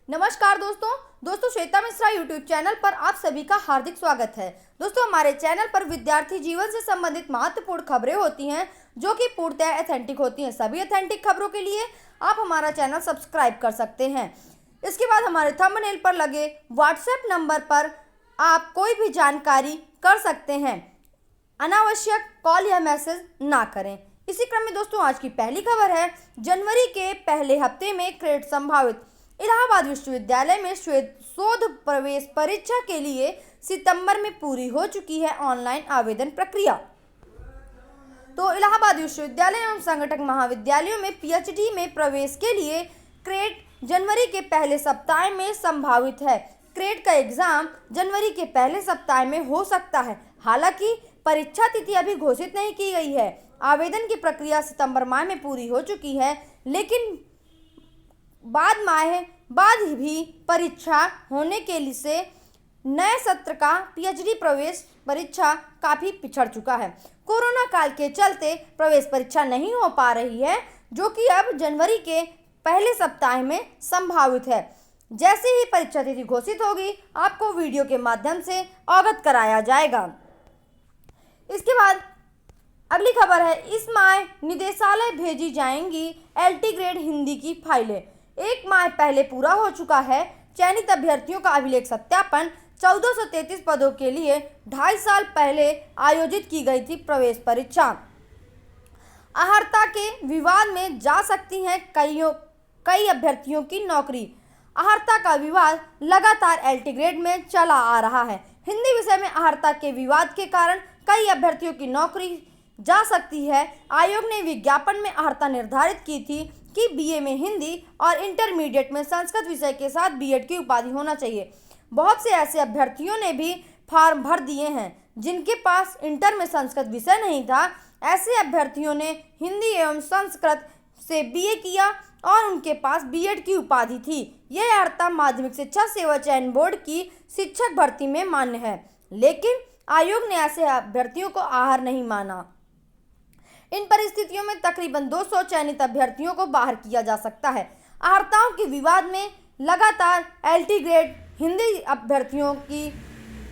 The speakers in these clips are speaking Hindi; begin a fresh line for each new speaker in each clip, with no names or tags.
नमस्कार दोस्तों श्वेता मिश्रा यूट्यूब चैनल पर आप सभी का हार्दिक स्वागत है। दोस्तों, हमारे चैनल पर विद्यार्थी जीवन से संबंधित महत्वपूर्ण खबरें होती हैं जो कि पूर्णतः ऑथेंटिक होती हैं। सभी ऑथेंटिक खबरों के लिए आप हमारा चैनल सब्सक्राइब कर सकते हैं। इसके बाद हमारे थंबनेल पर लगे व्हाट्सएप नंबर पर आप कोई भी जानकारी कर सकते हैं। अनावश्यक कॉल या मैसेज ना करें। इसी क्रम में दोस्तों, आज की पहली खबर है, जनवरी के पहले हफ्ते में क्रेट संभावित। इलाहाबाद विश्वविद्यालय में शोध प्रवेश परीक्षा के लिए सितंबर में पूरी हो चुकी है ऑनलाइन आवेदन प्रक्रिया। तो इलाहाबाद विश्वविद्यालय एवं संगठक महाविद्यालयों में पीएचडी में प्रवेश के लिए क्रेट जनवरी के पहले सप्ताह में संभावित है। क्रेट का एग्जाम जनवरी के पहले सप्ताह में हो सकता है। हालांकि परीक्षा तिथि अभी घोषित नहीं की गई है। आवेदन की प्रक्रिया सितंबर माह में पूरी हो चुकी है, लेकिन बाद भी परीक्षा होने के लिए से नए सत्र का पीएचडी प्रवेश परीक्षा काफ़ी पिछड़ चुका है। कोरोना काल के चलते प्रवेश परीक्षा नहीं हो पा रही है, जो कि अब जनवरी के पहले सप्ताह में संभावित है। जैसे ही परीक्षा तिथि घोषित होगी, आपको वीडियो के माध्यम से अवगत कराया जाएगा। इसके बाद अगली खबर है, इस माह निदेशालय भेजी जाएंगी एलटी ग्रेड हिंदी की फाइलें। एक माह पहले पूरा हो चुका है चयनित अभ्यर्थियों का अभिलेख सत्यापन। 1433 पदों के लिए 2.5 साल पहले आयोजित की गई थी प्रवेश परीक्षा। अहर्ता के विवाद में जा सकती हैं कई अभ्यर्थियों की नौकरी। अहर्ता का विवाद लगातार एलटी ग्रेड में चला आ रहा है। हिंदी विषय में अहर्ता के विवाद के कारण कई अभ्यर्थियों की नौकरी जा सकती है। आयोग ने विज्ञापन में अहर्ता निर्धारित की थी कि बीए में हिंदी और इंटरमीडिएट में संस्कृत विषय के साथ बीएड की उपाधि होना चाहिए। बहुत से ऐसे अभ्यर्थियों ने भी फॉर्म भर दिए हैं जिनके पास इंटर में संस्कृत विषय नहीं था। ऐसे अभ्यर्थियों ने हिंदी एवं संस्कृत से बीए किया और उनके पास बीएड की उपाधि थी। यह अहर्ता माध्यमिक शिक्षा सेवा चयन बोर्ड की शिक्षक भर्ती में मान्य है, लेकिन आयोग ने ऐसे अभ्यर्थियों को आहर नहीं माना। इन परिस्थितियों में तकरीबन 200 चयनित अभ्यर्थियों को बाहर किया जा सकता है। अहर्ताओं के विवाद में लगातार एलटी ग्रेड हिंदी अभ्यर्थियों की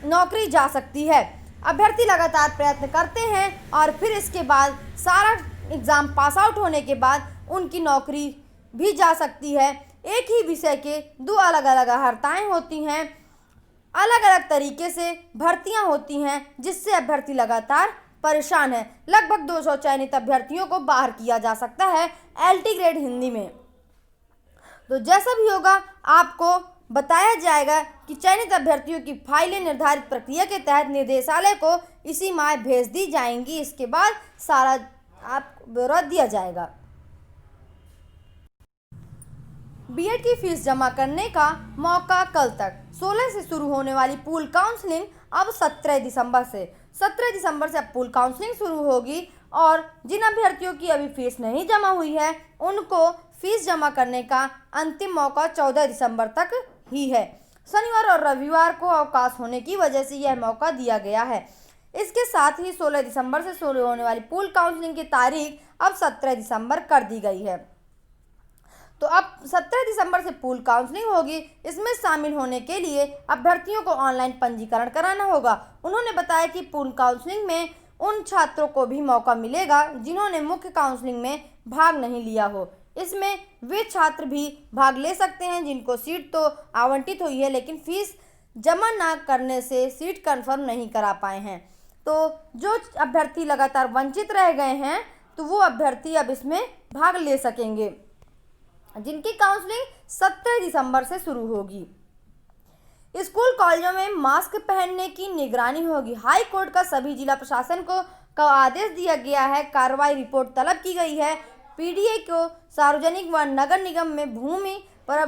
नौकरी जा सकती है। अभ्यर्थी लगातार प्रयत्न करते हैं और फिर इसके बाद सारा एग्ज़ाम पास आउट होने के बाद उनकी नौकरी भी जा सकती है। एक ही विषय के दो अलग अलग अहर्ताएँ होती हैं, अलग अलग तरीके से भर्तियाँ होती हैं, जिससे अभ्यर्थी लगातार परेशान है। लगभग 200 चयनित अभ्यर्थियों को बाहर किया जा सकता है एलटी ग्रेड हिंदी में। तो जैसा भी होगा आपको बताया जाएगा कि चयनित अभ्यर्थियों की फाइलें निर्धारित प्रक्रिया के तहत निदेशालय को इसी माह भेज दी जाएंगी। इसके बाद सारा आपको ब्यौरा दिया जाएगा। बीएड की फीस जमा करने का मौका कल तक। 16 से शुरू होने वाली पूल काउंसलिंग अब 17 दिसंबर से अब पूल काउंसलिंग शुरू होगी और जिन अभ्यर्थियों की अभी फीस नहीं जमा हुई है उनको फीस जमा करने का अंतिम मौका 14 दिसंबर तक ही है। शनिवार और रविवार को अवकाश होने की वजह से यह मौका दिया गया है। इसके साथ ही 16 दिसंबर से शुरू होने वाली पूल काउंसलिंग की तारीख अब 17 दिसंबर कर दी गई है। तो अब 17 दिसंबर से पूल काउंसलिंग होगी। इसमें शामिल होने के लिए अभ्यर्थियों को ऑनलाइन पंजीकरण कराना होगा। उन्होंने बताया कि पूल काउंसलिंग में उन छात्रों को भी मौका मिलेगा जिन्होंने मुख्य काउंसलिंग में भाग नहीं लिया हो। इसमें वे छात्र भी भाग ले सकते हैं जिनको सीट तो आवंटित हुई है, लेकिन फीस जमा न करने से सीट कंफर्म नहीं करा पाए हैं। तो जो अभ्यर्थी लगातार वंचित रह गए हैं, तो वो अभ्यर्थी अब इसमें भाग ले सकेंगे, जिनकी काउंसलिंग 17 दिसंबर से शुरू होगी। स्कूल कॉलेजों में मास्क पहनने की निगरानी होगी। हाई कोर्ट का सभी जिला प्रशासन को आदेश दिया गया है। कार्रवाई रिपोर्ट तलब की गई है। पीडीए को सार्वजनिक व नगर निगम में भूमि पर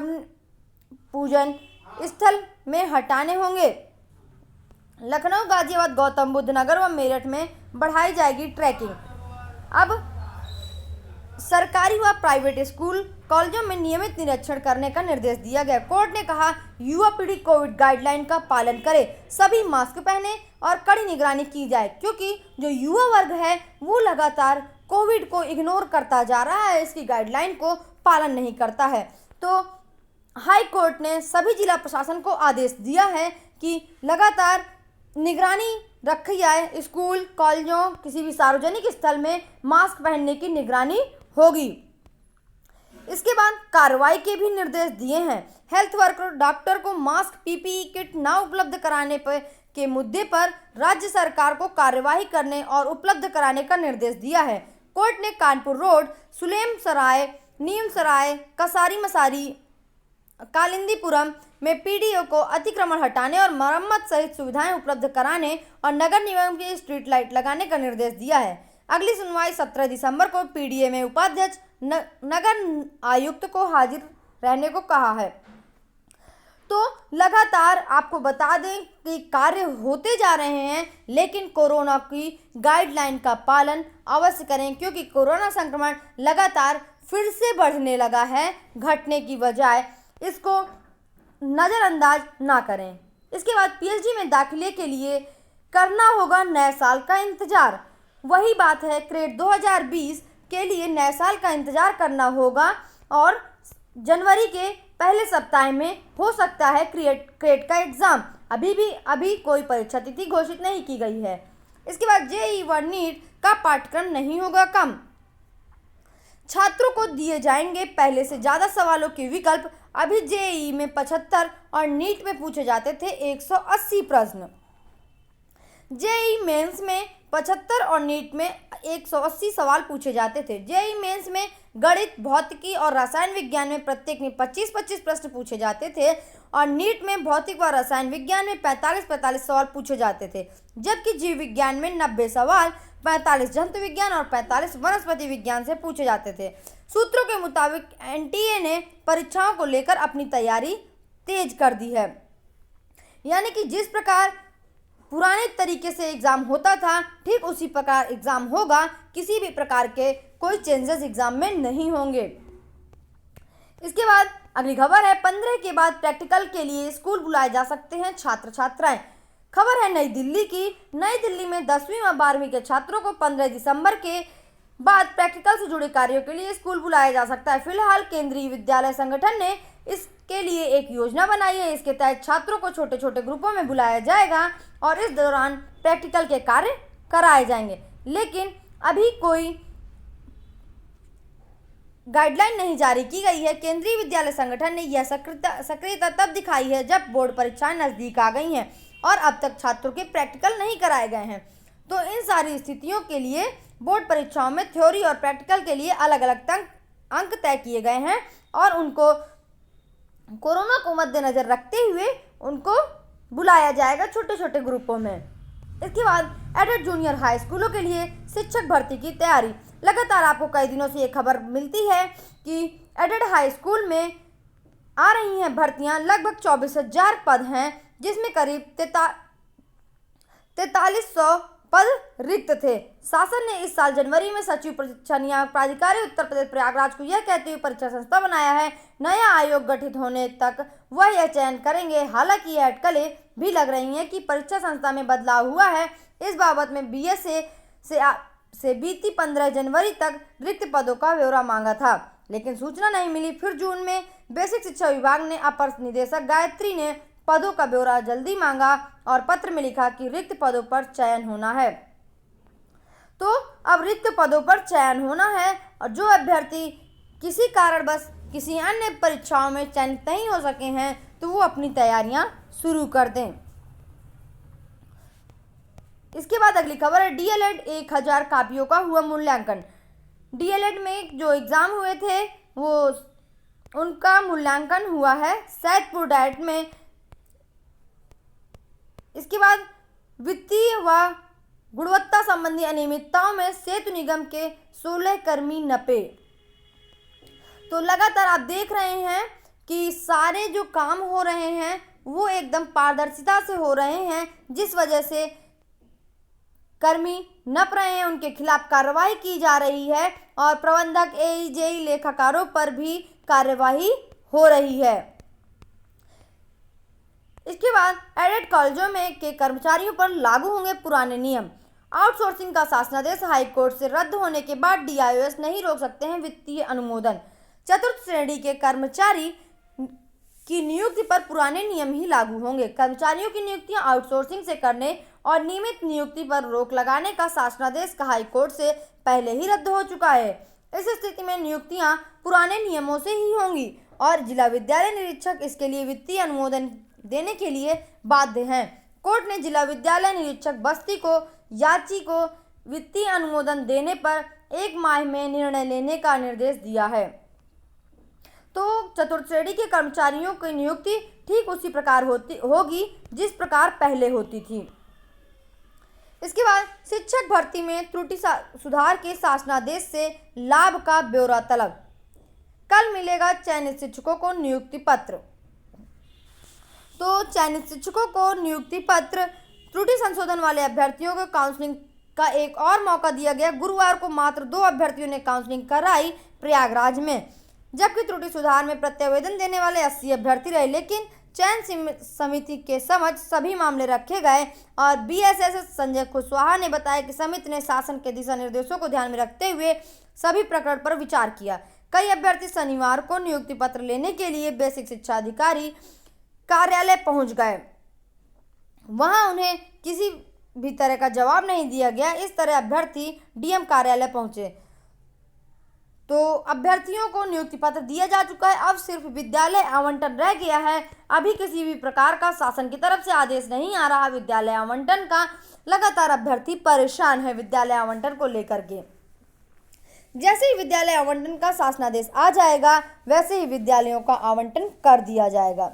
पूजन स्थल में हटाने होंगे। लखनऊ, गाजियाबाद, गौतम बुद्ध नगर व मेरठ में बढ़ाई जाएगी ट्रैकिंग। अब सरकारी व प्राइवेट स्कूल कॉलेजों में नियमित निरीक्षण करने का निर्देश दिया गया। कोर्ट ने कहा, युवा पीढ़ी कोविड गाइडलाइन का पालन करे, सभी मास्क पहने और कड़ी निगरानी की जाए, क्योंकि जो युवा वर्ग है वो लगातार कोविड को इग्नोर करता जा रहा है, इसकी गाइडलाइन को पालन नहीं करता है। तो हाई कोर्ट ने सभी जिला प्रशासन को आदेश दिया है कि लगातार निगरानी रखी जाए। स्कूल, कॉलेजों, किसी भी सार्वजनिक स्थल में मास्क पहनने की निगरानी होगी। इसके बाद कार्रवाई के भी निर्देश दिए हैं। हेल्थ वर्कर, डॉक्टर को मास्क, पीपीई किट न उपलब्ध कराने पर के मुद्दे पर राज्य सरकार को कार्यवाही करने और उपलब्ध कराने का निर्देश दिया है। कोर्ट ने कानपुर रोड, सुलेम सराय, नीम सराय, कसारी मसारी, कालिंदीपुरम में पीडीओ को अतिक्रमण हटाने और मरम्मत सहित सुविधाएं उपलब्ध कराने और नगर निगम की स्ट्रीट लाइट लगाने का निर्देश दिया है। अगली सुनवाई 17 दिसंबर को पीडीए में उपाध्यक्ष नगर आयुक्त को हाजिर रहने को कहा है। तो लगातार आपको बता दें कि कार्य होते जा रहे हैं, लेकिन कोरोना की गाइडलाइन का पालन अवश्य करें, क्योंकि कोरोना संक्रमण लगातार फिर से बढ़ने लगा है। घटने की बजाय इसको नज़रअंदाज ना करें। इसके बाद पीएचडी में दाखिले के लिए करना होगा नए साल का इंतजार। वही बात है, क्रेट 2020 के लिए नए साल का इंतजार करना होगा और जनवरी के पहले सप्ताह में हो सकता है क्रेट का एग्ज़ाम। अभी कोई परीक्षा तिथि घोषित नहीं की गई है। इसके बाद जेईई व नीट का पाठ्यक्रम नहीं होगा कम। छात्रों को दिए जाएंगे पहले से ज़्यादा सवालों के विकल्प। अभी जेईई में 75 और नीट में पूछे जाते थे 180 प्रश्न। जेईई मेंस में 75 और नीट में 180 सवाल पूछे जाते थे। जेईई मेंस में गणित, भौतिकी और रसायन विज्ञान में प्रत्येक में 25-25 प्रश्न पूछे जाते थे और नीट में भौतिक व रसायन विज्ञान में 45-45 सवाल पूछे जाते थे, जबकि जीव विज्ञान में 90 सवाल, 45 जंतु विज्ञान और 45 वनस्पति विज्ञान से पूछे जाते थे। सूत्रों के मुताबिक एनटीए ने परीक्षाओं को लेकर अपनी तैयारी तेज कर दी है, यानी कि जिस प्रकार पुराने तरीके से एग्ज़ाम होता था ठीक उसी प्रकार एग्ज़ाम होगा। किसी भी प्रकार के कोई चेंजेस एग्ज़ाम में नहीं होंगे। इसके बाद अगली खबर है, 15 के बाद प्रैक्टिकल के लिए स्कूल बुलाए जा सकते हैं छात्र छात्राएं। खबर है नई दिल्ली की। नई दिल्ली में 10वीं व 12वीं के छात्रों को 15 दिसंबर के बाद प्रैक्टिकल से जुड़े कार्यों के लिए स्कूल बुलाया जा सकता है। फिलहाल केंद्रीय विद्यालय संगठन ने इसके लिए एक योजना बनाई है। इसके तहत छात्रों को छोटे छोटे ग्रुपों में बुलाया जाएगा और इस दौरान प्रैक्टिकल के कार्य कराए जाएंगे, लेकिन अभी कोई गाइडलाइन नहीं जारी की गई है। केंद्रीय विद्यालय संगठन ने यह सक्रियता तब दिखाई है जब बोर्ड परीक्षाएं नज़दीक आ गई हैं और अब तक छात्रों के प्रैक्टिकल नहीं कराए गए हैं। तो इन सारी स्थितियों के लिए बोर्ड परीक्षाओं में थ्योरी और प्रैक्टिकल के लिए अलग अलग अंक तय किए गए हैं और उनको कोरोना को मद्देनजर रखते हुए उनको बुलाया जाएगा छोटे छोटे ग्रुपों में। इसके बाद एडेड जूनियर हाई स्कूलों के लिए शिक्षक भर्ती की तैयारी। लगातार आपको कई दिनों से ये खबर मिलती है कि एडेड हाई स्कूल में आ रही हैं भर्तियां। लगभग 24,000 पद हैं, जिसमें करीब 4300 पद रिक्त थे। शासन ने इस साल जनवरी में सचिव परीक्षा नियामक प्राधिकारी उत्तर प्रदेश प्रयागराज को यह कहते हुए परीक्षा संस्था बनाया है। नया आयोग गठित होने तक वह यह चयन करेंगे। हालांकि यह अटकलें भी लग रही हैं कि परीक्षा संस्था में बदलाव हुआ है। इस बाबत में बीएसए से बीती 15 जनवरी तक रिक्त पदों का ब्यौरा मांगा था, लेकिन सूचना नहीं मिली। फिर जून में बेसिक शिक्षा विभाग ने अपर निदेशक गायत्री ने पदों का ब्यौरा जल्दी मांगा और पत्र में लिखा कि रिक्त पदों पर चयन होना है। तो अब रिक्त पदों पर चयन होना है और जो अभ्यर्थी किसी कारणवश किसी अन्य परीक्षाओं में चयनित नहीं हो सके हैं तो वो अपनी तैयारियां शुरू कर दें। इसके बाद अगली खबर है, डीएलएड 1000 कापियों का हुआ मूल्यांकन। डीएलएड में जो एग्ज़ाम हुए थे वो उनका मूल्यांकन हुआ है सैदपुर डाइट में। इसके बाद वित्तीय व गुणवत्ता संबंधी अनियमितताओं में सेतु निगम के 16 कर्मी नपे। तो लगातार आप देख रहे हैं कि सारे जो काम हो रहे हैं वो एकदम पारदर्शिता से हो रहे हैं, जिस वजह से कर्मी नप रहे हैं, उनके खिलाफ कार्रवाई की जा रही है और प्रबंधक, एई, जेई, लेखाकारों पर भी कार्यवाही हो रही है। इसके बाद एडेड कॉलेजों में के कर्मचारियों पर लागू होंगे पुराने नियम। आउटसोर्सिंग का शासनादेश हाईकोर्ट से रद्द होने के बाद डीआईओएस नहीं रोक सकते हैं वित्तीय अनुमोदन। चतुर्थ श्रेणी के कर्मचारी की नियुक्ति पर पुराने नियम ही लागू होंगे। कर्मचारियों की नियुक्तियां आउटसोर्सिंग से करने और नियमित नियुक्ति पर रोक लगाने का शासनादेश हाईकोर्ट से पहले ही रद्द हो चुका है। इस स्थिति में नियुक्तियां पुराने नियमों से ही होंगी और जिला विद्यालय निरीक्षक इसके लिए वित्तीय अनुमोदन देने के लिए बाध्य हैं। कोर्ट ने जिला विद्यालय निरीक्षक बस्ती को याची को वित्तीय अनुमोदन देने पर 1 माह में निर्णय लेने का निर्देश दिया है। तो चतुर्थ श्रेणी के कर्मचारियों की नियुक्ति ठीक उसी प्रकार होगी जिस प्रकार पहले होती थी। इसके बाद शिक्षक भर्ती में त्रुटि सुधार के शासनादेश से लाभ का ब्यौरा तलब। कल मिलेगा चयनित शिक्षकों को नियुक्ति पत्र। तो चयनित शिक्षकों को नियुक्ति पत्र। त्रुटि संशोधन वाले अभ्यर्थियों को काउंसलिंग का एक और मौका दिया गया। गुरुवार को मात्र 2 अभ्यर्थियों ने काउंसलिंग कराई प्रयागराज में, जबकि त्रुटि सुधार में प्रत्यावेदन देने वाले 80 अभ्यर्थी रहे, लेकिन चयन समिति के समक्ष सभी मामले रखे गए और BSS संजय कुशवाहा ने बताया कि समिति ने शासन के दिशा निर्देशों को ध्यान में रखते हुए सभी प्रकरण पर विचार किया। कई अभ्यर्थी शनिवार को नियुक्ति पत्र लेने के लिए बेसिक शिक्षा अधिकारी कार्यालय पहुंच गए। वहां उन्हें किसी भी तरह का जवाब नहीं दिया गया। इस तरह अभ्यर्थी DM कार्यालय पहुंचे तो अभ्यर्थियों को नियुक्ति पत्र दिया जा चुका है। अब सिर्फ विद्यालय आवंटन रह गया है। अभी किसी भी प्रकार का शासन की तरफ से आदेश नहीं आ रहा विद्यालय आवंटन का। लगातार अभ्यर्थी परेशान है विद्यालय आवंटन को लेकर के। जैसे ही विद्यालय आवंटन का शासनादेश आ जाएगा वैसे ही विद्यालयों का आवंटन कर दिया जाएगा।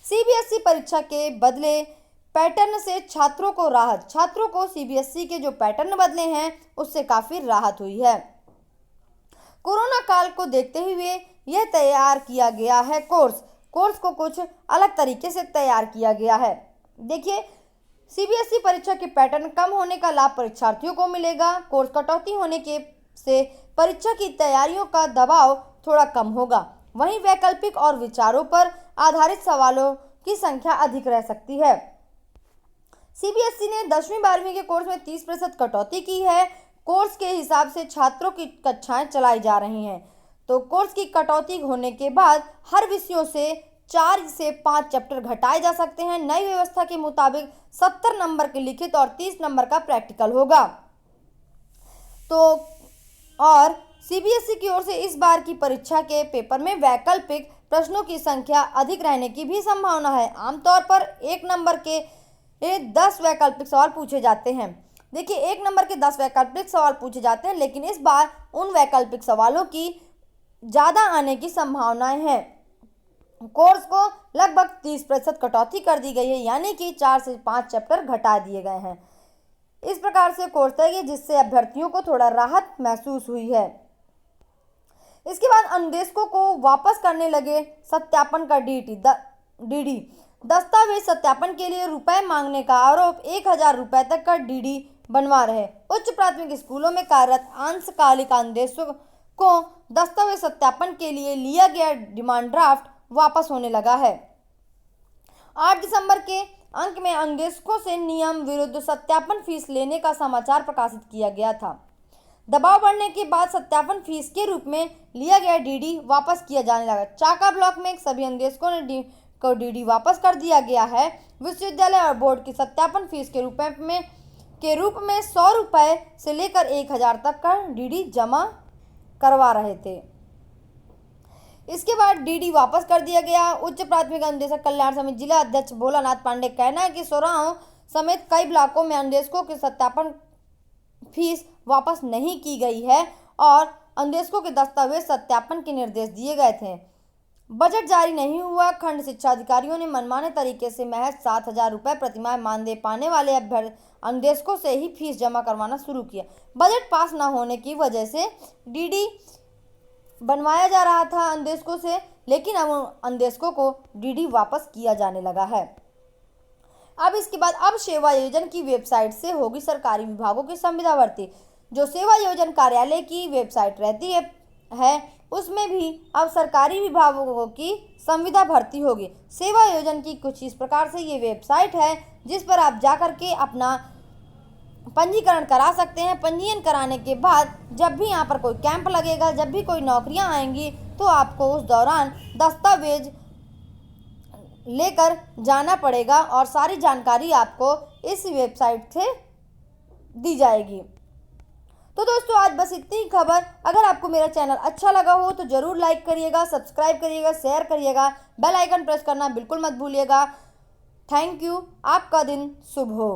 CBSE परीक्षा के बदले पैटर्न से छात्रों को राहत। छात्रों को CBSE के जो पैटर्न बदले हैं उससे काफ़ी राहत हुई है। कोरोना काल को देखते हुए यह तैयार किया गया है कोर्स को कुछ अलग तरीके से तैयार किया गया है। देखिए, CBSE परीक्षा के पैटर्न कम होने का लाभ परीक्षार्थियों को मिलेगा। कोर्स कटौती होने के से परीक्षा की तैयारियों का दबाव थोड़ा कम होगा। वहीं वैकल्पिक और विचारों पर आधारित सवालों की संख्या अधिक रह सकती है। CBSE ने 10वीं 12वीं के कोर्स में 30% कटौती की है। कोर्स के हिसाब से छात्रों की कक्षाएं चलाई जा रही हैं। तो कोर्स की कटौती होने के बाद हर विषयों से 4 से 5 चैप्टर घटाए जा सकते हैं। नई व्यवस्था के मुताबिक 70 नंबर के लिखित और 30 नंबर का प्रैक्टिकल होगा। तो और CBSE की ओर से इस बार की परीक्षा के पेपर में वैकल्पिक प्रश्नों की संख्या अधिक रहने की भी संभावना है। आमतौर पर 1 नंबर के 10 वैकल्पिक सवाल पूछे जाते हैं। देखिए, 1 नंबर के 10 वैकल्पिक सवाल पूछे जाते हैं, लेकिन इस बार उन वैकल्पिक सवालों की ज़्यादा आने की संभावनाएं हैं। कोर्स को लगभग 30% कटौती कर दी गई है, यानी कि 4 से 5 चैप्टर घटा दिए गए हैं। इस प्रकार से कोर्स तय है जिससे अभ्यर्थियों को थोड़ा राहत महसूस हुई है। इसके बाद अनुदेशकों को वापस करने लगे सत्यापन का DD। दस्तावेज सत्यापन के लिए रुपए मांगने का आरोप 1000 रुपए तक का DD बनवा रहे। उच्च प्राथमिक स्कूलों में कार्यरत अंशकालिक अनुदेशकों को दस्तावेज सत्यापन के लिए लिया गया डिमांड ड्राफ्ट वापस होने लगा है। 8 दिसंबर के अंक में अनुदेशकों से नियम विरुद्ध सत्यापन फीस लेने का समाचार प्रकाशित किया गया था। दबाव बढ़ने के बाद सत्यापन फीस के रूप में लिया गया DD वापस किया जाने लगा। चाका ब्लॉक में सभी अनुदेशकों ने को DD वापस कर दिया गया है। विश्वविद्यालय और बोर्ड की सत्यापन फीस के रूप में 100 रुपये से लेकर 1000 तक का DD जमा करवा रहे थे। इसके बाद DD वापस कर दिया गया। उच्च प्राथमिक अनुदेशक कल्याण समिति जिला अध्यक्ष भोलानाथ पांडे कहना है कि सोराओं समेत कई ब्लॉकों में अनुदेशकों के सत्यापन फीस वापस नहीं की गई है और अनुदेशकों के दस्तावेज सत्यापन के निर्देश दिए गए थे। बजट जारी नहीं हुआ। खंड शिक्षा अधिकारियों ने मनमाने तरीके से महज 7000 रुपये प्रतिमाह मानदेय पाने वाले अनुदेशकों से ही फीस जमा करवाना शुरू किया। बजट पास न होने की वजह से DD बनवाया जा रहा था अनुदेशकों से, लेकिन अब अनुदेशकों को DD वापस किया जाने लगा है। अब इसके बाद अब सेवा योजन की वेबसाइट से होगी सरकारी विभागों की संविदा भर्ती। जो सेवा योजन कार्यालय की वेबसाइट रहती है उसमें भी अब सरकारी विभागों की संविदा भर्ती होगी। सेवा योजन की कुछ इस प्रकार से ये वेबसाइट है जिस पर आप जाकर के अपना पंजीकरण करा सकते हैं। पंजीयन कराने के बाद जब भी यहाँ पर कोई कैंप लगेगा, जब भी कोई नौकरियाँ आएंगी तो आपको उस दौरान दस्तावेज लेकर जाना पड़ेगा और सारी जानकारी आपको इस वेबसाइट से दी जाएगी। तो दोस्तों आज बस इतनी ही खबर। अगर आपको मेरा चैनल अच्छा लगा हो तो ज़रूर लाइक करिएगा, सब्सक्राइब करिएगा, शेयर करिएगा, बेल आइकन प्रेस करना बिल्कुल मत भूलिएगा। Thank you. आपका दिन शुभ हो।